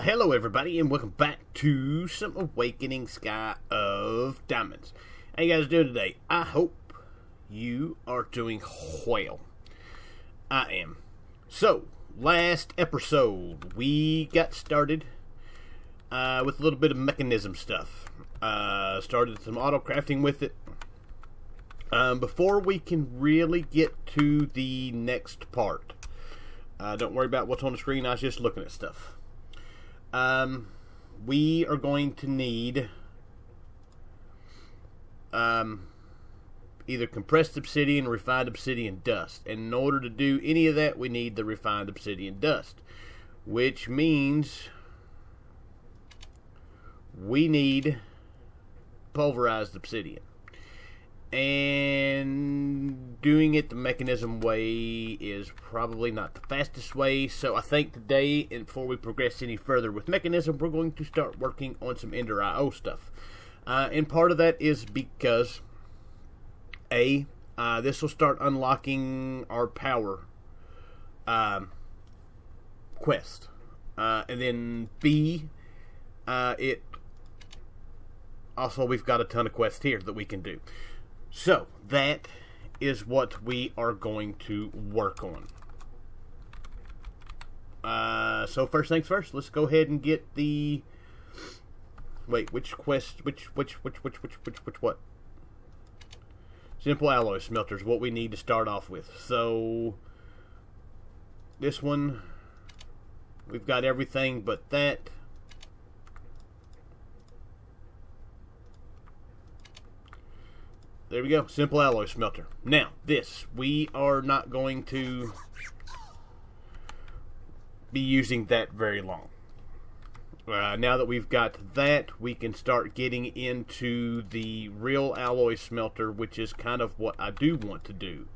Hello everybody, and welcome back to some Awakening Sky of Diamonds. How you guys doing today? I hope you are doing well. I am. So, last episode, we got started with a little bit of mechanism stuff. Started some auto crafting with it. Before we can really get to the next part. Don't worry about what's on the screen, I was just looking at stuff. We are going to need either compressed obsidian or refined obsidian dust. And in order to do any of that, we need the refined obsidian dust. Which means we need pulverized obsidian. And doing it the mechanism way is probably not the fastest way, so I think today, and before we progress any further with mechanism, we're going to start working on some Ender IO stuff. And part of that is because this will start unlocking our power quest, and then B, it also, we've got a ton of quests here that we can do. So, that is what we are going to work on. So first things first, let's go ahead and get the... Wait, which quest, which what? Simple alloy smelters, what we need to start off with. So, this one, we've got everything but that. There we go, simple alloy smelter. Now, this, we are not going to be using that very long. Now that we've got that, we can start getting into the real alloy smelter, which is kind of what I do want to do.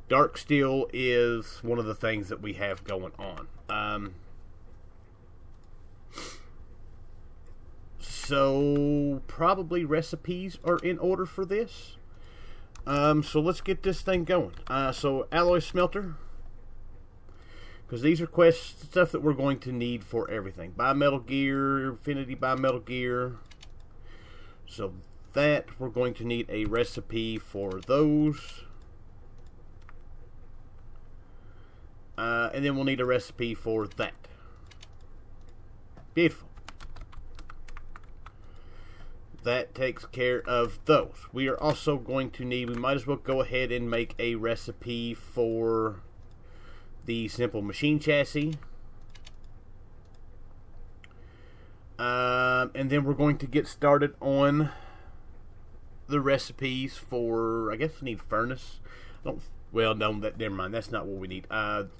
Dark steel is one of the things that we have going on. So, probably recipes are in order for this. So let's get this thing going. So, alloy smelter. Because these are quests, stuff that we're going to need for everything. Bimetal gear, infinity bimetal gear. So, that, we're going to need a recipe for those. And then we'll need a recipe for that. Beautiful. That takes care of those. We are also going to need, we might as well go ahead and make a recipe for the simple machine chassis. And then we're going to get started on the recipes for, I guess we need furnace. Well, no, never mind. That's not what we need.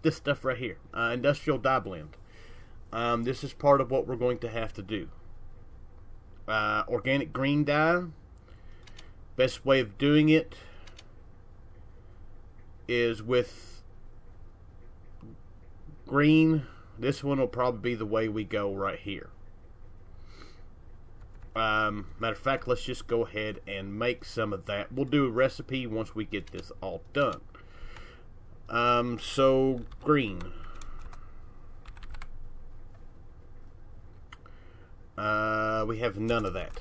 This stuff right here. Industrial dye blend. This is part of what we're going to have to do. Organic green dye. Best way of doing it is with green. This one will probably be the way we go right here. Matter of fact, let's just go ahead and make some of that. We'll do a recipe once we get this all done. So green. We have none of that.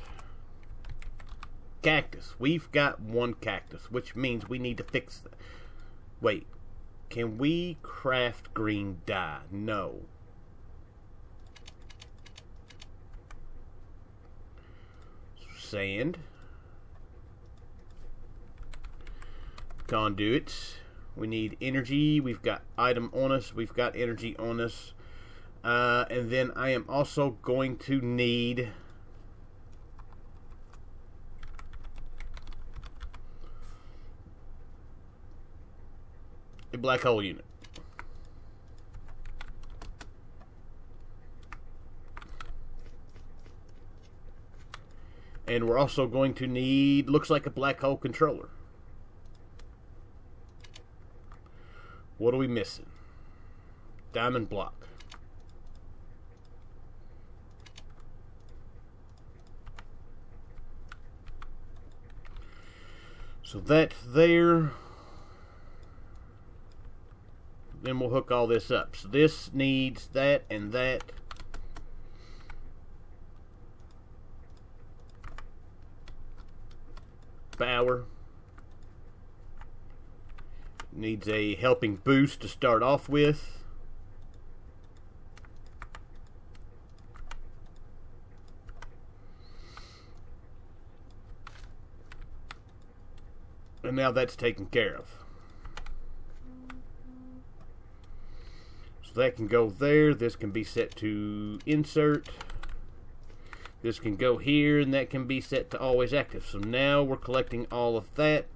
Cactus. We've got one cactus, which means we need to fix that. Wait. Can we craft green dye? No. Sand. Conduits. We need energy. We've got item on us. We've got energy on us. And then I am also going to need a black hole unit. And we're also going to need, looks like a black hole controller. What are we missing? Diamond block. So that's there. then we'll hook all this up. So this needs that and that. Power. Needs a helping boost to start off with. And now that's taken care of. So that can go there. This can be set to insert. This can go here, and that can be set to always active. So now we're collecting all of that.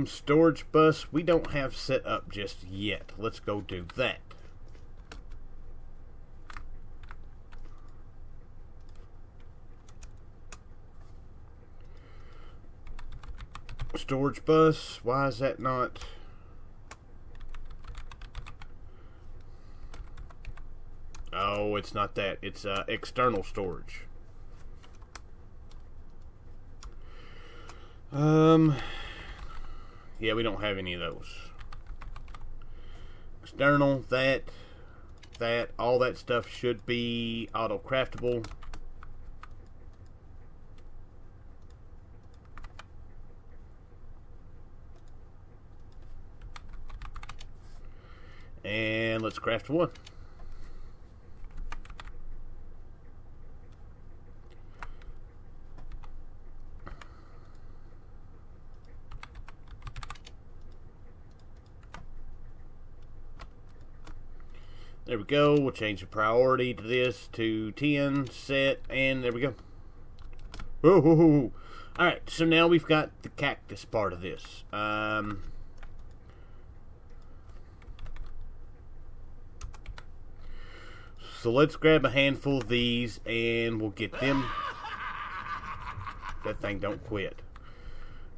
Storage bus, we don't have set up just yet. Let's go do that. Storage bus, why is that not? Oh, it's not that. It's external storage. Yeah, we don't have any of those. External, that, all that stuff should be auto-craftable. And let's craft one. There we go. We'll change the priority to this to 10, set, and there we go. Whoa. Alright, so now we've got the cactus part of this. So let's grab a handful of these and we'll get them. That thing don't quit.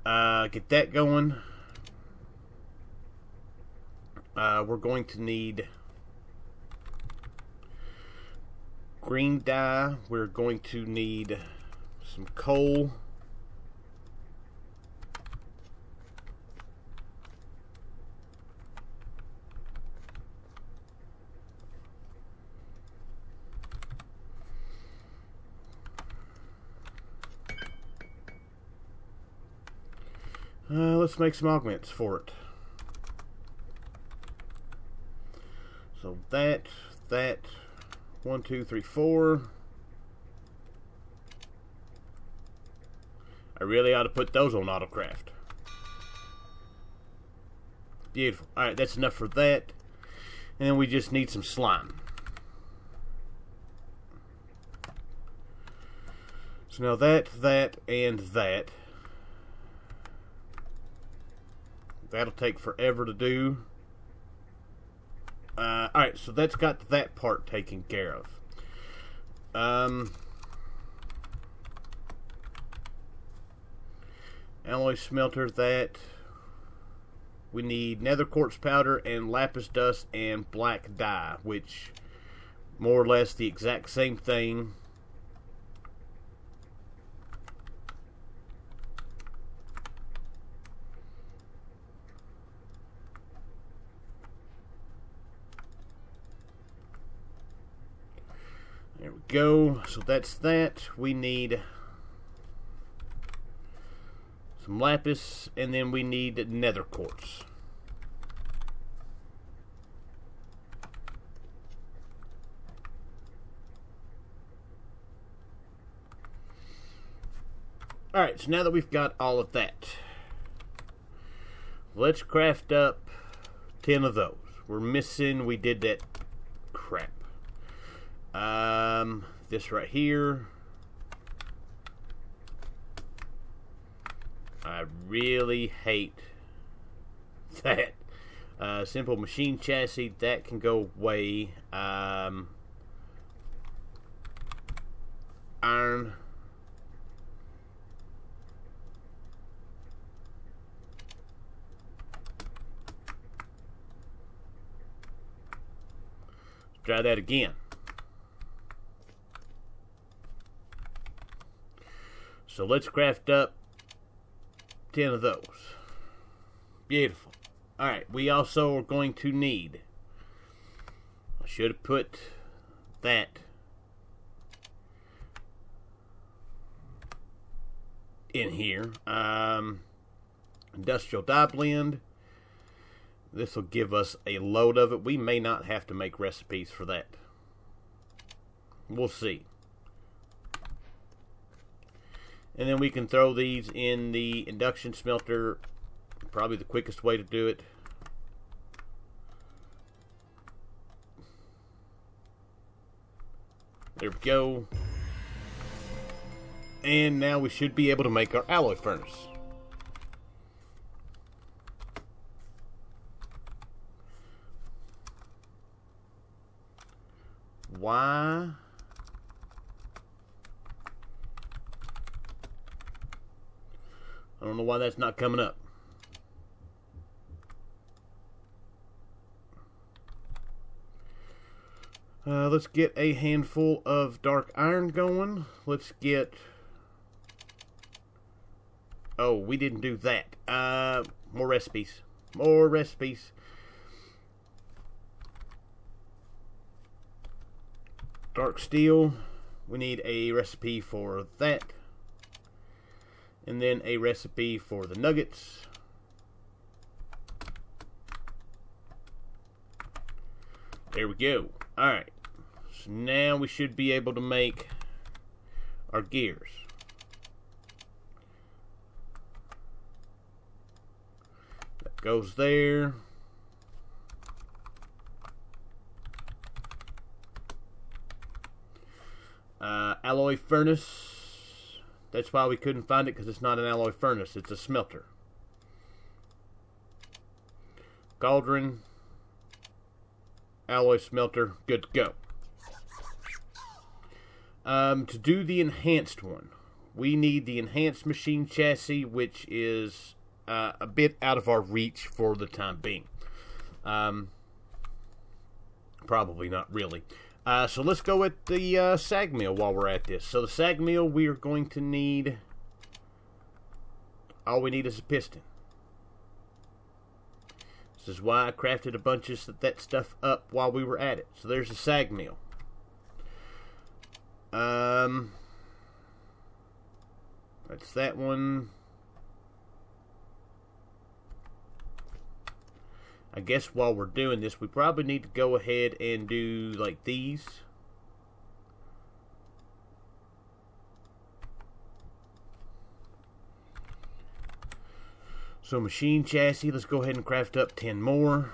Get that going. We're going to need green dye. We're going to need some coal. Let's make some augments for it. So that, 1, 2, 3, 4. I really ought to put those on autocraft. Beautiful. Alright, that's enough for that. And then we just need some slime. So now that, and that. That'll take forever to do. Alright, so that's got that part taken care of. Alloy smelter, that. We need nether quartz powder and lapis dust and black dye, which more or less the exact same thing. There we go. So that's that. We need some lapis, and then we need nether quartz. Alright, so now that we've got all of that, let's craft up 10 of those. We're missing, we did that crap. This right here. I really hate that. Simple machine chassis, that can go away. Iron. Try that again. So let's craft up 10 of those. Beautiful. Alright, we also are going to need... I should have put that in here. Industrial dye blend. This will give us a load of it. We may not have to make recipes for that. We'll see. And then we can throw these in the induction smelter. Probably the quickest way to do it. There we go. And now we should be able to make our alloy furnace. Why? I don't know why that's not coming up. Let's get a handful of dark iron going. Let's get... Oh, we didn't do that. More recipes. More recipes. Dark steel. We need a recipe for that. And then a recipe for the nuggets. There we go. Alright. So now we should be able to make our gears. That goes there. Alloy furnace. That's why we couldn't find it, because it's not an alloy furnace. It's a smelter. Cauldron. Alloy smelter. Good to go. To do the enhanced one, we need the enhanced machine chassis, which is a bit out of our reach for the time being. Probably not really. So let's go at the sag mill while we're at this. So the sag mill, we are going to need... All we need is a piston. This is why I crafted a bunch of that stuff up while we were at it. So there's the sag mill. That's that one. I guess while we're doing this, we probably need to go ahead and do like these. So machine chassis, let's go ahead and craft up 10 more.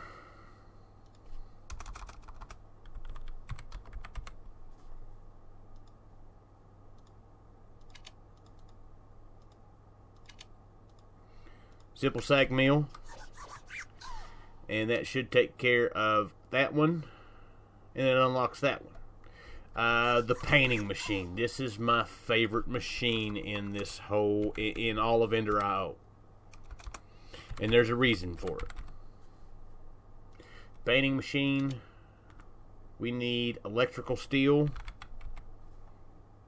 Simple sag mill. And that should take care of that one. And it unlocks that one. The painting machine. This is my favorite machine in this whole, in all of Ender.io. And there's a reason for it. Painting machine. We need electrical steel.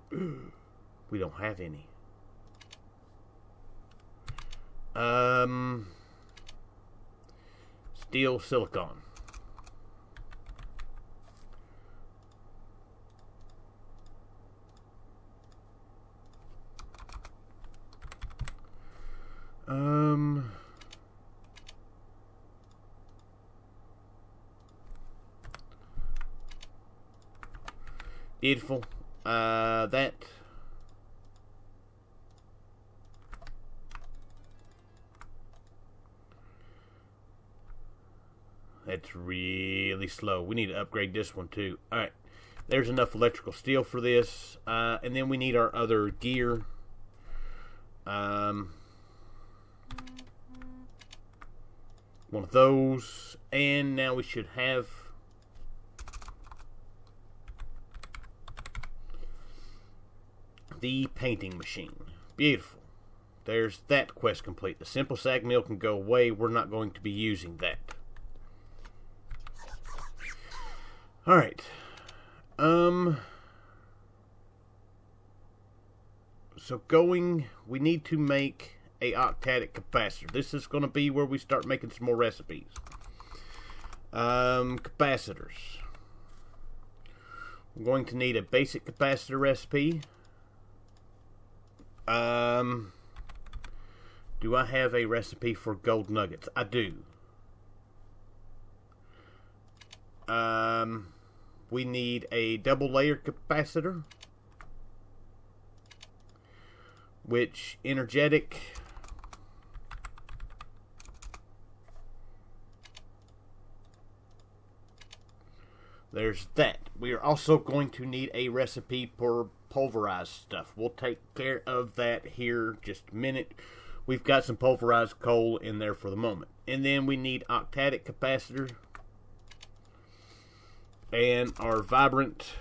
We don't have any. Steel silicon. Beautiful. That's really slow. We need to upgrade this one too. Alright. There's enough electrical steel for this. And then we need our other gear. One of those. And now we should have the painting machine. Beautiful. There's that quest complete. The simple sag mill can go away. We're not going to be using that. Alright. So we need to make a octadic capacitor. This is going to be where we start making some more recipes. Capacitors. We're going to need a basic capacitor recipe. Do I have a recipe for gold nuggets? I do. We need a double layer capacitor, which energetic there's that. We are also going to need a recipe for pulverized stuff. We'll take care of that here just a minute. We've got some pulverized coal in there for the moment. And then we need octadic capacitor and our vibrant,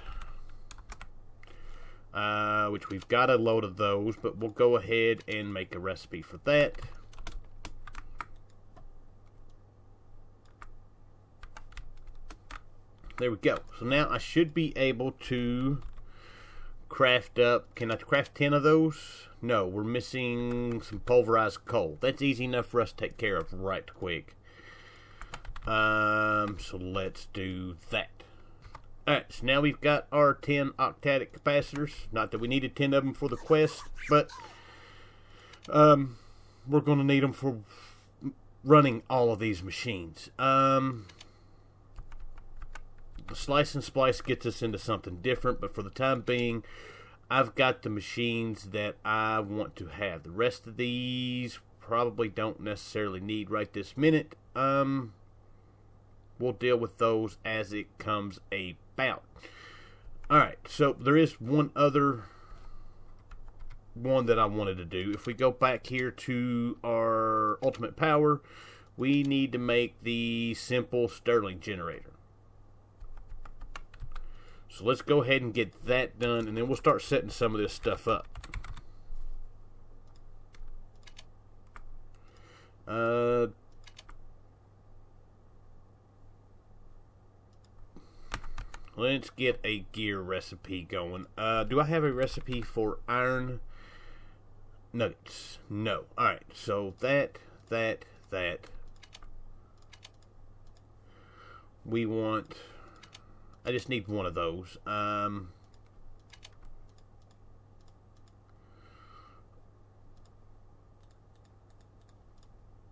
which we've got a load of those, but we'll go ahead and make a recipe for that. There we go. So now I should be able to craft up. Can I craft 10 of those? No, we're missing some pulverized coal. That's easy enough for us to take care of right quick. So let's do that. Alright, so now we've got our 10 octadic capacitors. Not that we needed 10 of them for the quest, but we're going to need them for running all of these machines. The slice and splice gets us into something different, but for the time being, I've got the machines that I want to have. The rest of these probably don't necessarily need right this minute. We'll deal with those as it comes about. Alright, so there is one other one that I wanted to do. If we go back here to our ultimate power, we need to make the simple Stirling generator. So let's go ahead and get that done, and then we'll start setting some of this stuff up. Let's get a gear recipe going. Do I have a recipe for iron nuggets? No. Alright, so that. We want... I just need one of those.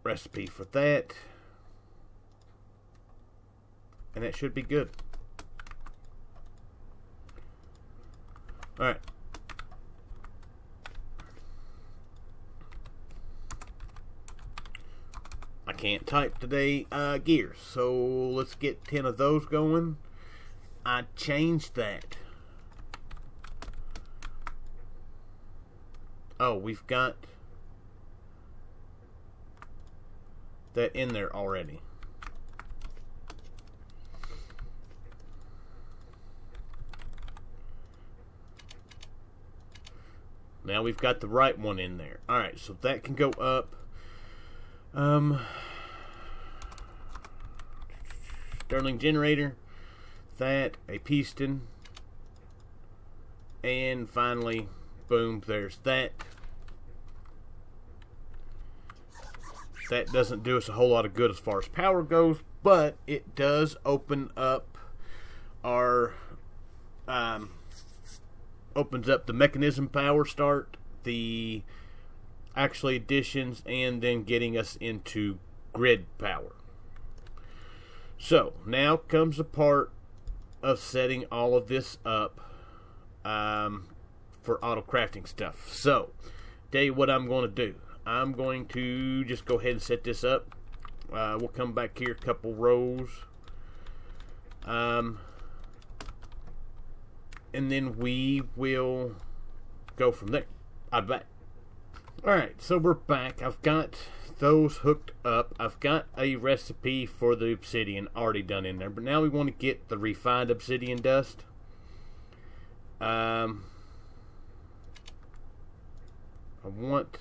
Recipe for that. And that should be good. Alright. I can't type today, gears. So let's get 10 of those going. I changed that. Oh, we've got that in there already. Now we've got the right one in there. Alright, so that can go up. Stirling generator. That, a piston, and finally, boom, there's that. That doesn't do us a whole lot of good as far as power goes, but it does open up our, opens up the mechanism power start, the actually additions, and then getting us into grid power. So, now comes the part of setting all of this up for auto crafting stuff. So, tell you what I'm going to do. I'm going to just go ahead and set this up. We'll come back here a couple rows. And then we will go from there. I'm back. Alright, so we're back. I've got those hooked up. I've got a recipe for the obsidian already done in there, but now we want to get the refined obsidian dust. I want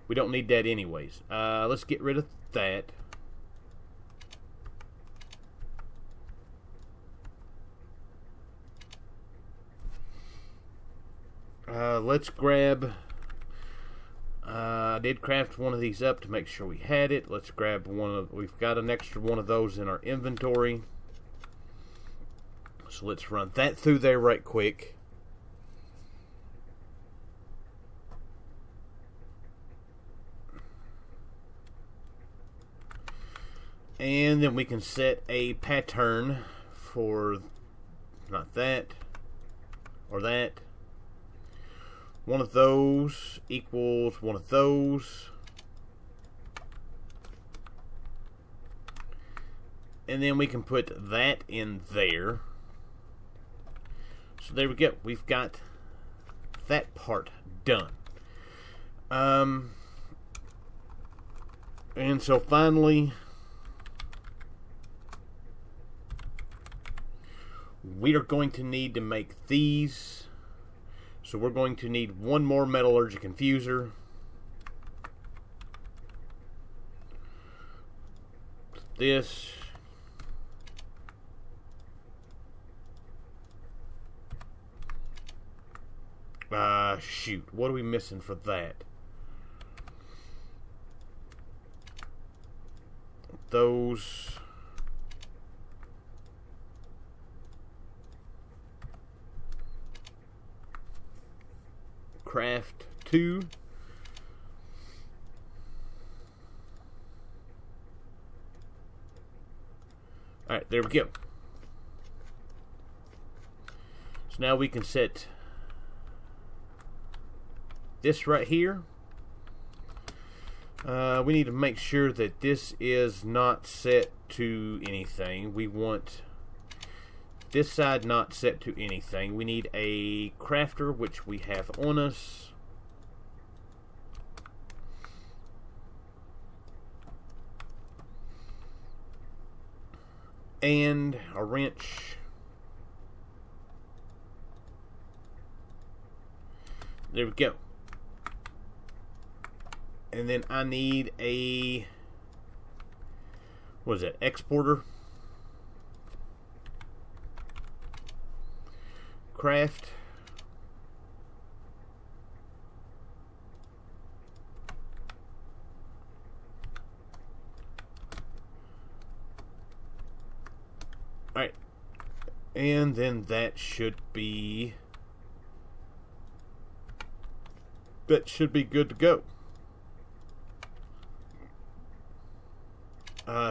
we don't need that anyways. Let's get rid of that. Let's grab... I did craft one of these up to make sure we had it. Let's grab one of... We've got an extra one of those in our inventory. So let's run that through there right quick. And then we can set a pattern for not that or that. One of those equals one of those. And then we can put that in there. So there we go. We've got that part done. And so finally, we are going to need to make these. So we're going to need one more Metallurgic Infuser. This. Shoot. What are we missing for that? Those. Craft 2. Alright, there we go. So now we can set this right here. We need to make sure that this is not set to anything. We want this side not set to anything. We need a crafter, which we have on us. And a wrench. There we go. And then I need a, what is that, exporter? Craft. Alright. And then that should be good to go.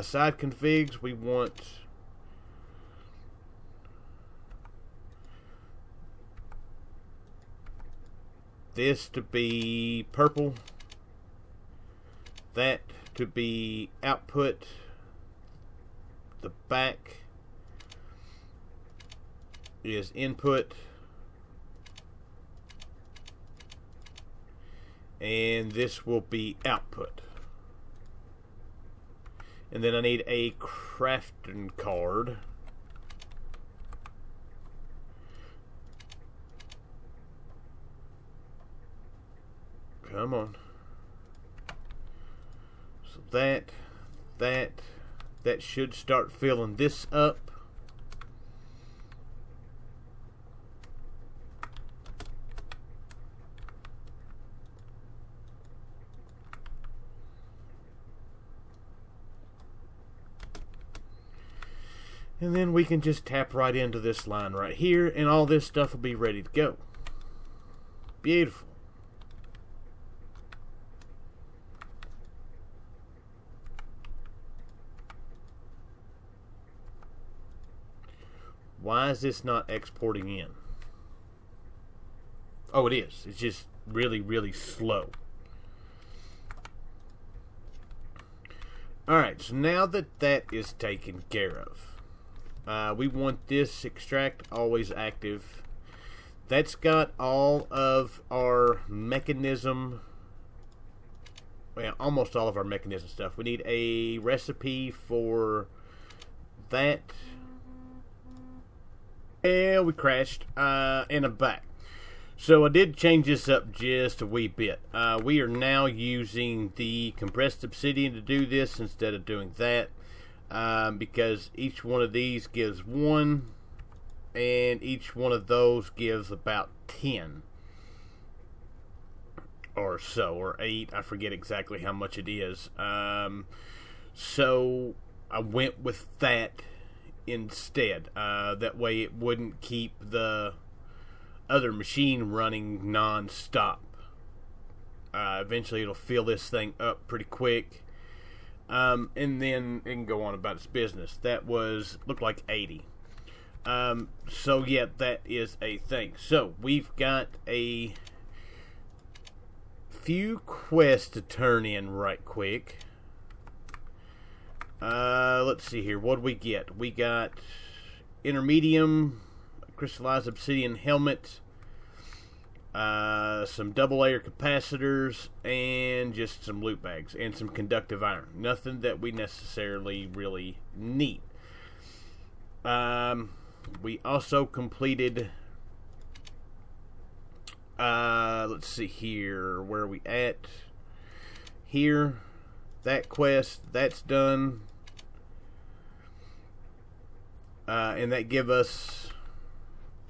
Side configs, we want this to be purple, that to be output, the back is input, and this will be output. And then I need a crafting card. Come on. So that should start filling this up. And then we can just tap right into this line right here, and all this stuff will be ready to go. Beautiful. Why is this not exporting in? Oh, it is. It's just really, really slow. Alright, so now that that is taken care of, we want this extract always active. That's got all of our mechanism, well, almost all of our mechanism stuff. We need a recipe for that. And we crashed, and I'm back. So I did change this up just a wee bit. We are now using the compressed obsidian to do this instead of doing that. Because each one of these gives 1, and each one of those gives about 10. or so, or 8. I forget exactly how much it is. So I went with that instead. That way it wouldn't keep the other machine running non-stop. Eventually it'll fill this thing up pretty quick. And then it can go on about its business. That looked like 80. So yeah, that is a thing. So we've got a few quests to turn in right quick. Let's see here. What do we get? We got intermedium, crystallized obsidian helmet, some double layer capacitors, and just some loot bags and some conductive iron. Nothing that we necessarily really need. We also completed, let's see here, where are we at? Here, that quest, that's done. And that give us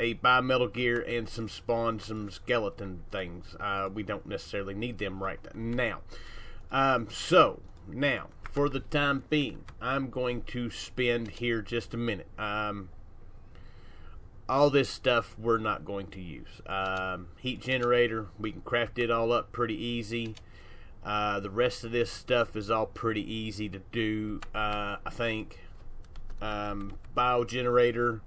a bi-metal gear and some skeleton things. We don't necessarily need them right now. So, now, for the time being, I'm going to spend here just a minute. All this stuff we're not going to use. Heat generator, we can craft it all up pretty easy. The rest of this stuff is all pretty easy to do, I think. Biogenerator,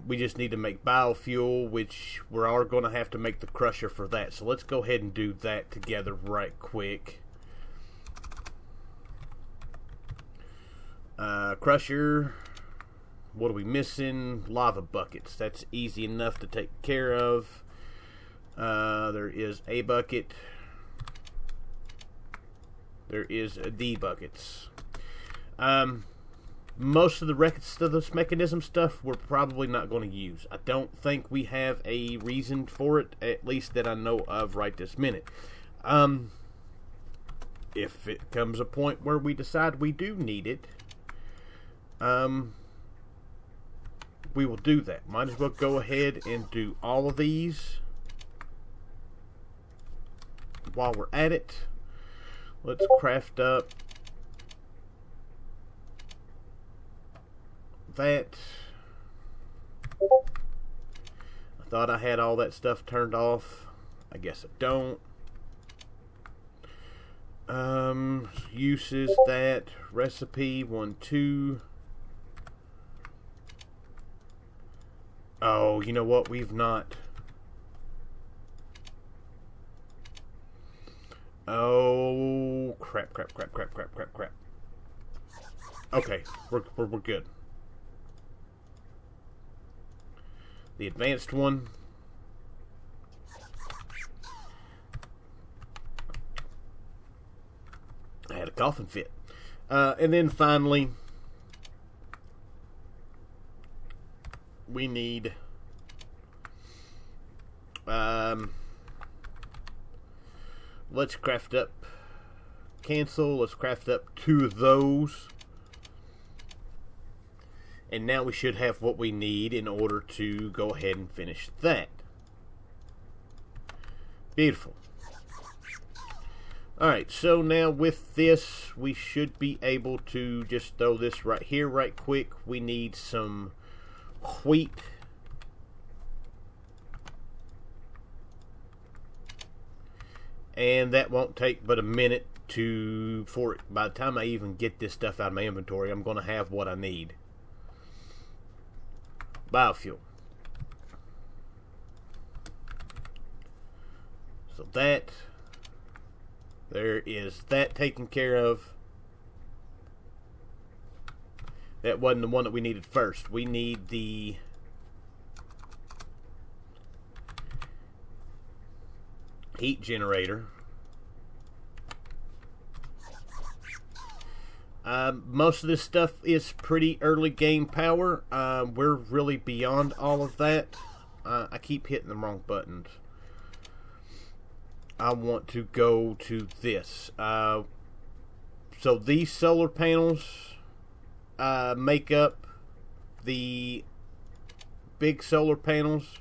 we just need to make biofuel, which we are going to have to make the crusher for that. So let's go ahead and do that together right quick. Crusher, what are we missing? Lava buckets. That's easy enough to take care of. There is a bucket. There is D buckets. Most of the rest of this mechanism stuff we're probably not going to use. I don't think we have a reason for it, at least that I know of right this minute. If it comes a point where we decide we do need it, we will do that. Might as well go ahead and do all of these while we're at it. Let's craft up that. I thought I had all that stuff turned off. I guess I don't. Uses, that recipe 1 2. Oh, you know what? We've not. Oh, crap. Okay, we're good. The advanced one. I had a coughing fit. And then finally, we need let's craft up cancel. Let's craft up 2 of those. And now we should have what we need in order to go ahead and finish that. Beautiful. Alright, so now with this, we should be able to just throw this right here right quick. We need some wheat. And that won't take but a minute for it. By the time I even get this stuff out of my inventory, I'm going to have what I need. Biofuel. So there is that taken care of. That wasn't the one that we needed first. We need the heat generator. Most of this stuff is pretty early game power. We're really beyond all of that. I keep hitting the wrong buttons. I want to go to this. So these solar panels make up the big solar panels,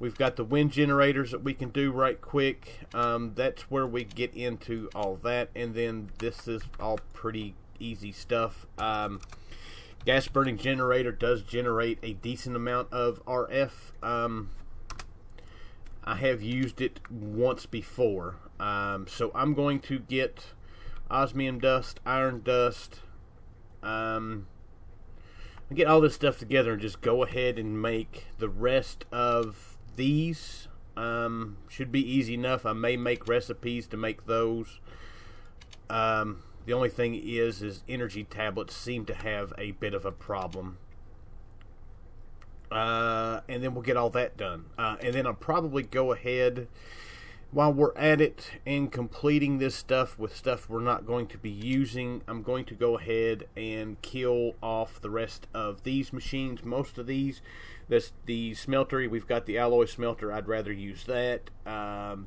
We've got the wind generators that we can do right quick. That's where we get into all that. And then this is all pretty easy stuff. Gas burning generator does generate a decent amount of RF. I have used it once before. So I'm going to get osmium dust, iron dust, get all this stuff together and just go ahead and make the rest of these. Should be easy enough. I may make recipes to make those. The only thing is energy tablets seem to have a bit of a problem. And then we'll get all that done. And then I'll probably go ahead while we're at it and completing this stuff with stuff we're not going to be using. I'm going to go ahead and kill off the rest of these machines. Most of these. That's the smelter. We've got the alloy smelter. I'd rather use that.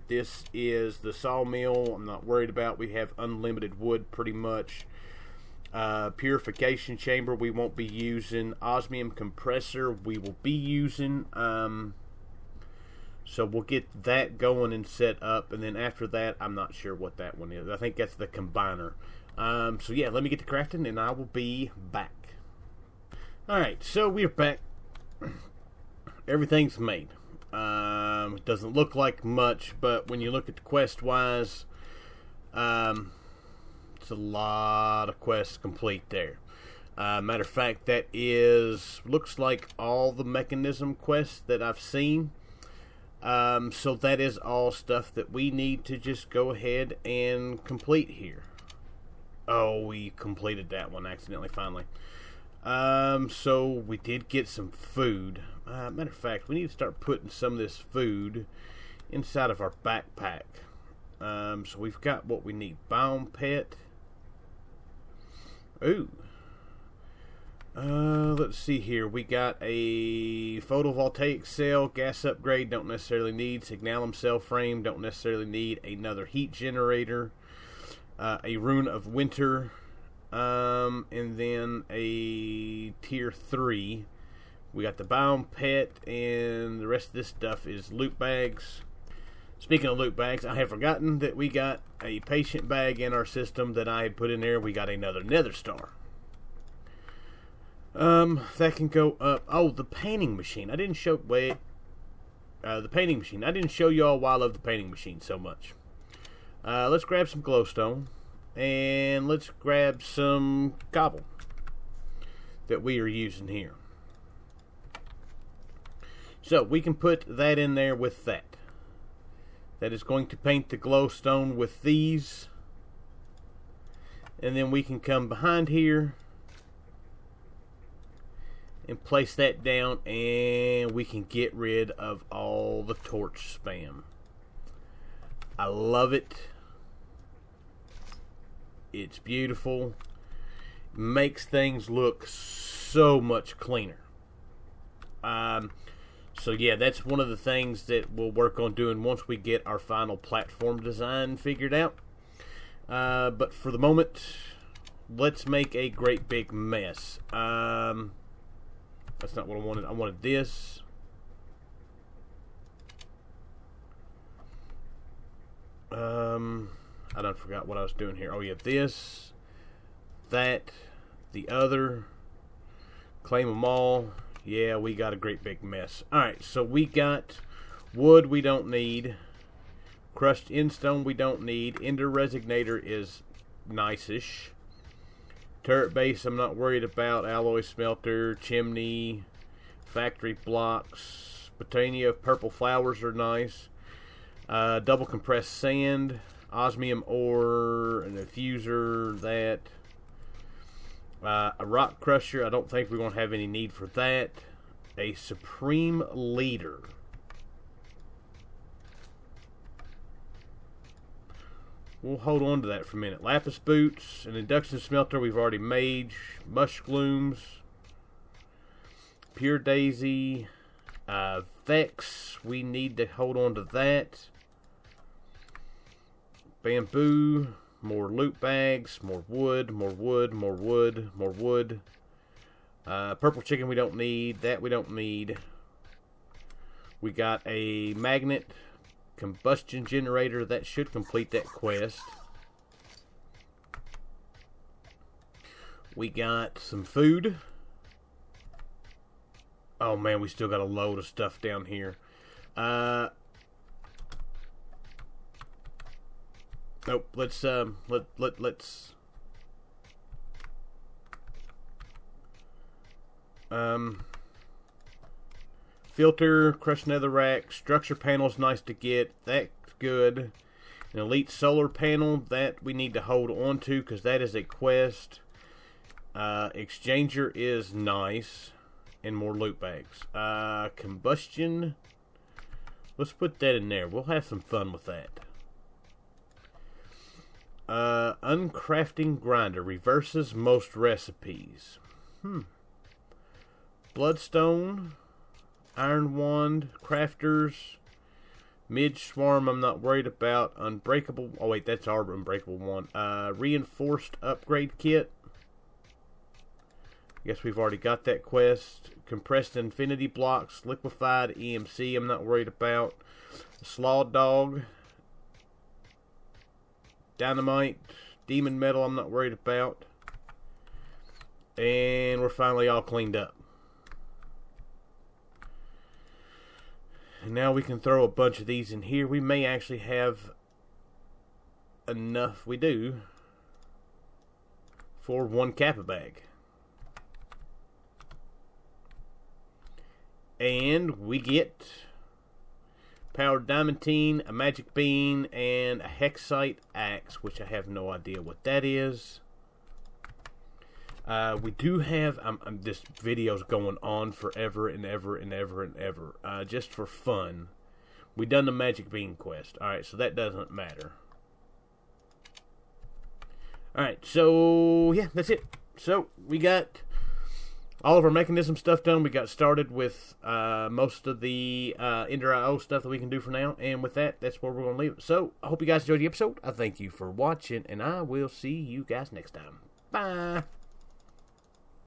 This is the sawmill. I'm not worried about. We have unlimited wood pretty much. Purification chamber we won't be using. Osmium compressor we will be using. So we'll get that going and set up, and then after that, I'm not sure what that one is. I think that's the combiner. So yeah, let me get to crafting, and I will be back. Alright, so we're back. Everything's made. It doesn't look like much, but when you look at the quest-wise, it's a lot of quests complete there. Matter of fact, that looks like all the mechanism quests that I've seen. So that is all stuff that we need to just go ahead and complete here. Oh, we completed that one accidentally finally. So we did get some food. Matter of fact, we need to start putting some of this food inside of our backpack. So we've got what we need. Bound pet. Ooh. Let's see here. We got a photovoltaic cell, gas upgrade, don't necessarily need. Signalum cell frame, don't necessarily need. Another heat generator, a rune of winter, and then a tier 3. We got the bound pet, and the rest of this stuff is loot bags. Speaking of loot bags, I have forgotten that we got a patient bag in our system that I had put in there. We got another nether star. That can go up. Oh, the painting machine. I didn't show. Wait. The painting machine. I didn't show y'all why I love the painting machine so much. Let's grab some glowstone. And let's grab some cobble that we are using here. So, we can put that in there with that. That is going to paint the glowstone with these. And then we can come behind here and place that down, and we can get rid of all the torch spam. I love it. It's beautiful. Makes things look so much cleaner. So yeah, that's one of the things that we'll work on doing once we get our final platform design figured out. But for the moment, let's make a great big mess. That's not what I wanted. I wanted this. I done forgot what I was doing here. Oh yeah, this, that, the other. Claim them all. Yeah, we got a great big mess. Alright, so we got wood we don't need. Crushed endstone we don't need. Ender resignator is nice-ish. Turret base I'm not worried about. Alloy smelter, chimney, factory blocks. Botania purple flowers are nice. Double compressed sand, osmium ore, an infuser, that. A rock crusher, I don't think we're going to have any need for that. A supreme leader. We'll hold on to that for a minute. Lapis boots, an induction smelter we've already made. Mushrooms. Pure daisy. Vex, we need to hold on to that. Bamboo. More loot bags, more wood, more wood, more wood, more wood. Purple chicken we don't need. That we don't need. We got a magnet combustion generator. That should complete that quest. We got some food. Oh man, we still got a load of stuff down here. Nope. Let's filter, crushed netherrack, structure panel's nice to get. That's good. An elite solar panel that we need to hold on to because that is a quest. Exchanger is nice. And more loot bags. Combustion. Let's put that in there. We'll have some fun with that. Uncrafting grinder. Reverses most recipes. Bloodstone. Iron wand. Crafters. Midge swarm I'm not worried about. Unbreakable. Oh wait, that's our unbreakable one. Reinforced upgrade kit. Guess we've already got that quest. Compressed infinity blocks, liquefied EMC I'm not worried about. Slaw dog. Dynamite, demon metal I'm not worried about. And we're finally all cleaned up. And now we can throw a bunch of these in here. We may actually have enough, we do, for one Kappa bag. And we get powered diamantine, a magic bean, and a hexite axe, which I have no idea what that is. We do have, this video's going on forever and ever and ever and ever. Just for fun. We done the magic bean quest. Alright, so that doesn't matter. Alright, so yeah, that's it. So we got all of our mechanism stuff done. We got started with most of the Ender IO stuff that we can do for now. And with that, that's where we're going to leave it. So, I hope you guys enjoyed the episode. I thank you for watching, and I will see you guys next time. Bye!